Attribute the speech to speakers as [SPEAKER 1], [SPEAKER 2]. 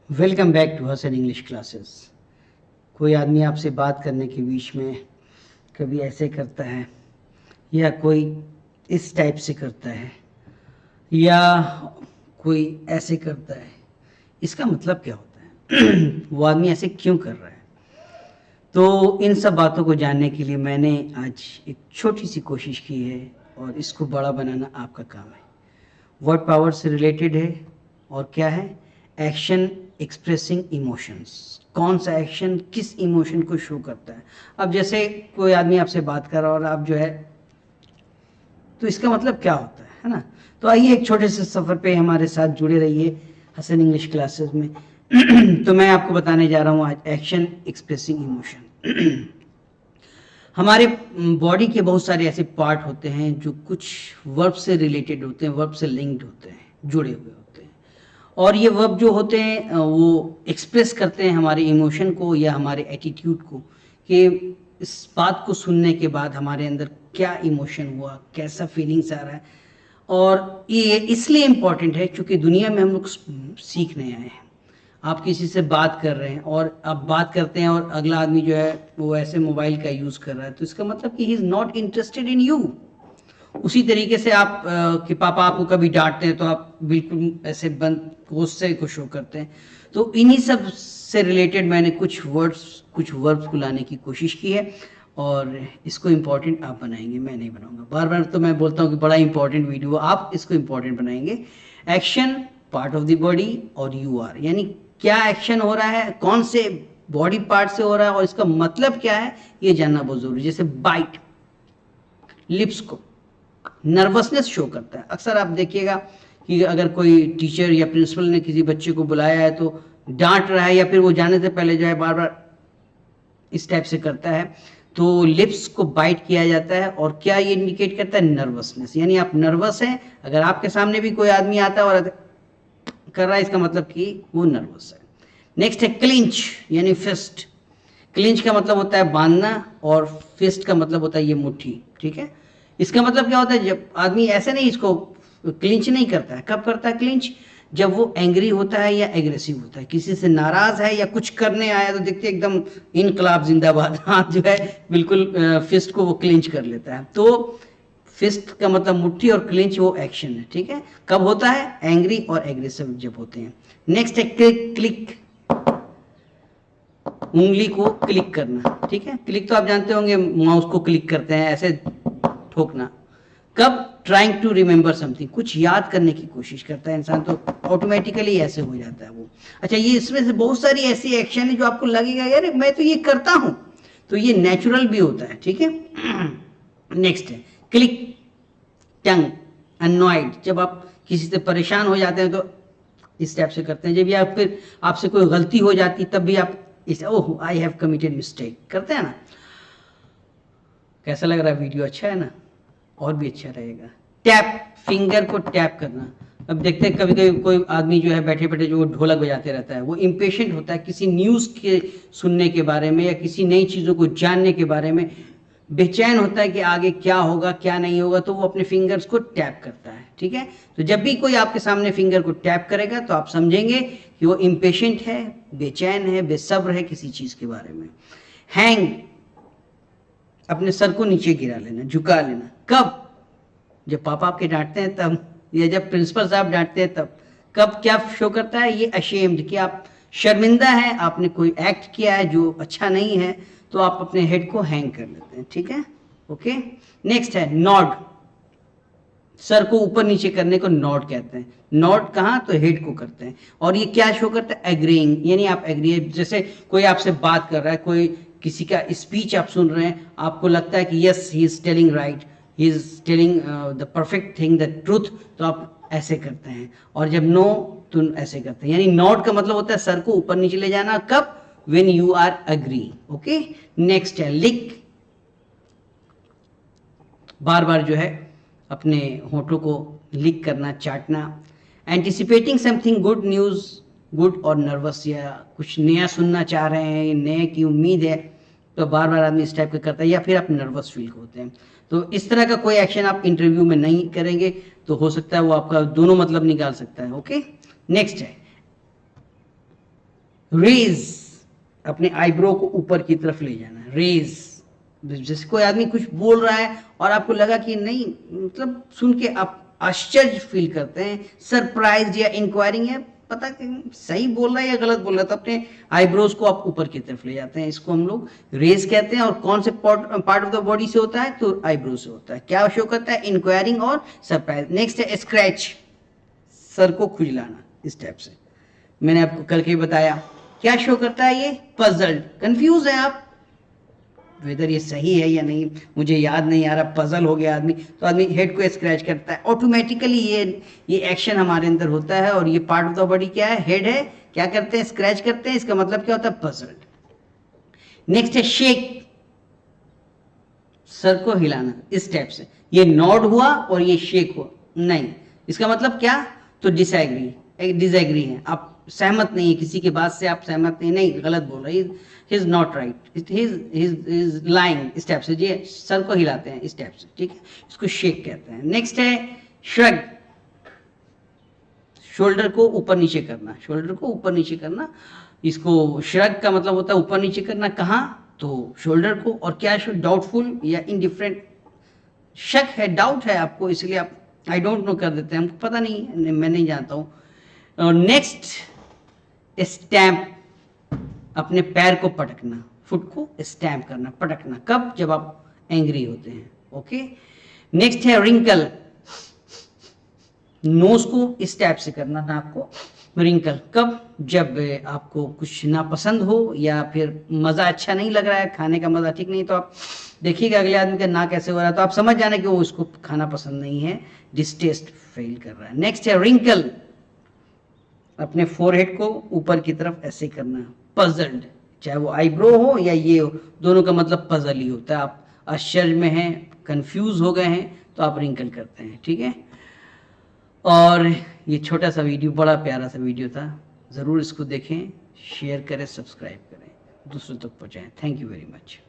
[SPEAKER 1] Welcome back to Hasan English classes. कोई आदमी आपसे बात करने के बीच में कभी ऐसे करता है या कोई इस टाइप से करता है या कोई ऐसे करता है, इसका मतलब क्या होता है? वो आदमी ऐसे क्यों कर रहा है? तो इन सब बातों को जानने के लिए मैंने आज एक छोटी सी कोशिश की है और इसको बड़ा बनाना आपका काम है। वर्ड पावर से रिलेटेड है और क्या है? Action expressing emotions. कौन सा एक्शन किस इमोशन को शो करता है? अब जैसे कोई आदमी आपसे बात कर रहा है और आप जो है, तो इसका मतलब क्या होता है ना? तो आइए एक छोटे से सफ़र पे हमारे साथ जुड़े रहिए हसन इंग्लिश क्लासेस में। तो मैं आपको बताने जा रहा हूँ आज एक्शन एक्सप्रेसिंग इमोशन। हमारे बॉडी के बहुत सारे ऐसे पार्ट होते हैं जो कुछ वर्ब से रिलेटेड होते हैं, वर्ब से लिंक्ड होते हैं, जुड़े हुए होते हैं। और ये वर्ब जो होते हैं वो एक्सप्रेस करते हैं हमारे इमोशन को या हमारे एटीट्यूड को, कि इस बात को सुनने के बाद हमारे अंदर क्या इमोशन हुआ, कैसा फीलिंग्स आ रहा है। और ये इसलिए इम्पॉर्टेंट है क्योंकि दुनिया में हम लोग सीखने आए हैं। आप किसी से बात कर रहे हैं और आप बात करते हैं और अगला आदमी जो है वो ऐसे मोबाइल का यूज़ कर रहा है, तो इसका मतलब कि he is not interested in you. उसी तरीके से आप कि पापा आपको कभी डांटते हैं तो आप बिल्कुल ऐसे बंद गुस्से को शो करते हैं। तो इन्हीं सब से रिलेटेड मैंने कुछ वर्ड्स, कुछ वर्ब्स को लाने की कोशिश की है और इसको इम्पोर्टेंट आप बनाएंगे, मैं नहीं बनाऊंगा। बार बार तो मैं बोलता हूँ कि बड़ा इंपॉर्टेंट वीडियो, आप इसको इम्पोर्टेंट बनाएंगे। Action part of the body और यू आर, यानी क्या एक्शन हो रहा है, कौन से बॉडी पार्ट से हो रहा है और इसका मतलब क्या है, ये जानना बहुत जरूरी है। जैसे बाइट, लिप्स को नर्वसनेस शो करता है। अक्सर आप देखिएगा कि अगर कोई टीचर या प्रिंसिपल ने किसी बच्चे को बुलाया है तो डांट रहा है या फिर वो जाने से पहले जो है बार बार इस टाइप से करता है, तो लिप्स को बाइट किया जाता है। और क्या ये इंडिकेट करता है? नर्वसनेस, यानी आप नर्वस हैं। अगर आपके सामने भी कोई आदमी आता है और कर रहा है, इसका मतलब कि वो नर्वस है। नेक्स्ट है क्लिंच, यानी फिस्ट। क्लिंच का मतलब होता है बांधना और फिस्ट का मतलब होता है ये मुट्ठी, ठीक है। इसका मतलब क्या होता है? जब आदमी ऐसे नहीं, इसको क्लिंच नहीं करता है। कब करता है क्लिंच? जब वो एंग्री होता है या एग्रेसिव होता है, किसी से नाराज है या कुछ करने आया, तो देखते एकदम इनकलाब जिंदाबाद, हाथ जो है बिल्कुल फिस्ट को वो क्लिंच कर लेता है। तो फिस्ट का मतलब मुट्ठी और क्लिंच वो एक्शन है, ठीक है। कब होता है? एंग्री और एग्रेसिव जब होते हैं। नेक्स्ट है क्लिक। क्लिक, उंगली को क्लिक करना, ठीक है। क्लिक तो आप जानते होंगे, माउस को क्लिक करते हैं, ऐसे ठोकना। कब? ट्राइंग टू रिमेंबर समथिंग, कुछ याद करने की कोशिश करता है इंसान तो ऑटोमेटिकली ऐसे हो जाता है वो। अच्छा, ये इसमें से बहुत सारी ऐसी एक्शन है जो आपको लगेगा यार मैं तो ये करता हूं, तो ये नेचुरल भी होता है, ठीक है। नेक्स्ट है क्लिक टंग, अनॉइड, जब आप किसी से परेशान हो जाते हैं तो इस टाइप से करते हैं। जब भी आप फिर आपसे कोई गलती हो जाती तब भी आप इस ओह आई हैव कमिटेड मिस्टेक करते हैं ना। कैसा लग रहा है वीडियो? अच्छा है ना? और भी अच्छा रहेगा। टैप, फिंगर को टैप करना। अब देखते हैं कभी कभी कोई आदमी जो है बैठे बैठे जो ढोलक बजाते रहता है, वो इम्पेशेंट होता है किसी न्यूज़ के सुनने के बारे में या किसी नई चीज़ों को जानने के बारे में, बेचैन होता है कि आगे क्या होगा क्या नहीं होगा, तो वो अपने फिंगर्स को टैप करता है, ठीक है। तो जब भी कोई आपके सामने फिंगर को टैप करेगा तो आप समझेंगे कि वो इम्पेशेंट है, बेचैन है, बेसब्र है किसी चीज़ के बारे में। हैंग, अपने सर को नीचे गिरा लेना, झुका लेना। कब? जब पापा आपके डांटते हैं तब, या जब प्रिंसिपल साहब डांटते हैं तब। कब क्या शो करता है? ये अशेम्ड, कि आप शर्मिंदा हैं, आपने कोई एक्ट किया है जो अच्छा नहीं है, तो आप अपने हेड को हैंग कर लेते हैं, ठीक है। ओके। नेक्स्ट है नॉड, सर को ऊपर नीचे करने को नॉड कहते हैं। नॉड कहाँ? तो हेड को करते हैं। और ये क्या शो करता है? एग्रीइंग, यानी आप एग्री, जैसे कोई आपसे बात कर रहा है, कोई किसी का स्पीच आप सुन रहे हैं, आपको लगता है कि yes he is telling right, he is telling the perfect thing, the truth, तो आप ऐसे करते हैं। और जब नो, तो ऐसे करते हैं। यानी नॉड का मतलब होता है सर को ऊपर नीचे ले जाना। कब? When you are agree. Okay. Next है लिक, बार बार जो है अपने होठों को लिक करना, चाटना। Anticipating something good news, good और नर्वस, या कुछ नया सुनना चाह रहे हैं, नए की उम्मीद है, तो बार बार आदमी इस टाइप का करता है। या फिर आप नर्वस फील होते हैं, तो इस तरह का कोई एक्शन आप इंटरव्यू में नहीं करेंगे, तो हो सकता है वो आपका दोनों मतलब निकाल सकता है। ओके। नेक्स्ट है रेज, अपने आईब्रो को ऊपर की तरफ ले जाना, रेज। जैसे कोई आदमी कुछ बोल रहा है और आपको लगा कि नहीं, मतलब सुन के आप आश्चर्य फील करते हैं, सरप्राइज या इंक्वायरिंग है, पता कि सही बोल रहा है या गलत बोल रहा है, तो अपने आईब्रोज को आप ऊपर की तरफ ले जाते हैं, इसको हम लोग रेज कहते हैं। और कौन से पार्ट ऑफ द बॉडी से होता है, तो आईब्रो से होता है। क्या शो करता है, इंक्वायरिंग और सरप्राइज। नेक्स्ट है स्क्रैच, सर को खुजलाना, इस टाइप से मैंने आपको कल के बताया। क्या शो करता है ये, पजल्ड, कंफ्यूज है आप वेदर ये सही है या नहीं, मुझे याद नहीं आ रहा, पजल हो गया आदमी, तो आदमी हेड को स्क्रैच करता है ऑटोमेटिकली। ये एक्शन हमारे अंदर होता है। और ये पार्ट ऑफ द बॉडी क्या है, हेड है, क्या करते हैं, स्क्रैच करते हैं, इसका मतलब क्या होता है, पजल्ड। नेक्स्ट है शेक, सर को हिलाना, इस टाइप से। ये नॉड हुआ और ये शेक हुआ, नहीं, इसका मतलब क्या, तो डिसएग्री है, आप सहमत नहीं है किसी की बात से, आप सहमत नहीं, गलत बोल रहे, he is not right, he is lying, इस टाइप से। ये सर को हिलाते हैं इस टाइप से, ठीक है, इसको शेक कहते हैं। नेक्स्ट है श्रग, शोल्डर को ऊपर नीचे करना, शोल्डर को ऊपर नीचे करना, इसको श्रग का मतलब होता है ऊपर नीचे करना, कहाँ, तो शोल्डर को। और क्या है, डाउटफुल या इनडिफरेंट, शक है, डाउट है आपको, इसलिए आप आई डोंट नो कर देते हैं, हमको पता नहीं, मैं नहीं जानता हूँ। और नेक्स्ट स्टैम्प, अपने पैर को पटकना, फुट को स्टैम्प करना, पटकना, कब, जब आप एंग्री होते हैं, ओके। नेक्स्ट है रिंकल, नोज को इस टाइप से करना, नाक को रिंकल, कब, जब आपको कुछ नापसंद हो या फिर मज़ा अच्छा नहीं लग रहा है, खाने का मज़ा ठीक नहीं, तो आप देखिएगा अगले आदमी का नाक कैसे हो रहा है, तो आप समझ जाना कि वो उसको खाना पसंद नहीं है, डिस्टेस्ट फील कर रहा है। नेक्स्ट है रिंकल, अपने फोरहेड को ऊपर की तरफ ऐसे करना, पजल्ड, चाहे वो आईब्रो हो या ये हो, दोनों का मतलब पजल ही होता है। आप आश्चर्य में हैं, कंफ्यूज हो गए हैं, तो आप रिंकल करते हैं, ठीक है। और ये छोटा सा वीडियो, बड़ा प्यारा सा वीडियो था, ज़रूर इसको देखें, शेयर करें, सब्सक्राइब करें, दूसरों तक पहुँचाएं। Thank you very much.